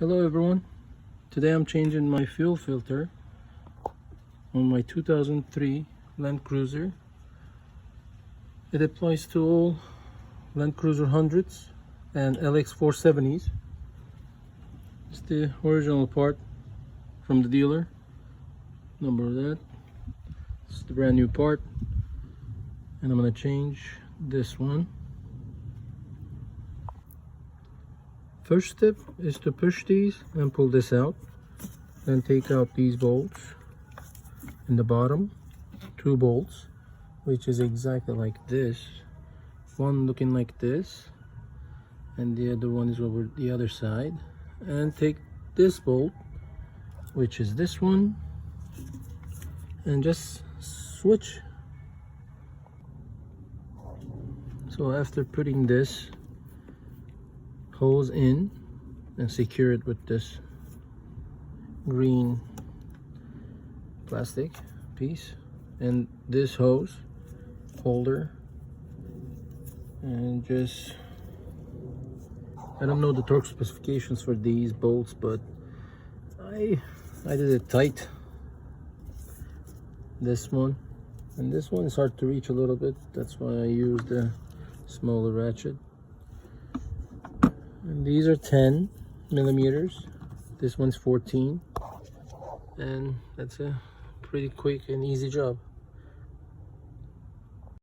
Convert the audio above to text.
Hello everyone, today I'm changing my fuel filter on my 2003 Land Cruiser. It applies to all Land Cruiser 100s and LX470s. It's the original part from the dealer, number of that. It's the brand new part, and I'm going to change this one. First step is to push these and pull this out, then take out these bolts in the bottom, 2 bolts, which is exactly like this, one looking like this and the other one is over the other side, and take this bolt, which is this one, and just switch. So after putting this hose in and secure it with this green plastic piece and this hose holder, and just, I don't know the torque specifications for these bolts, but I did it tight. This one and this one is hard to reach a little bit, that's why I used the smaller ratchet. And these are 10 millimeters, this one's 14, and that's a pretty quick and easy job.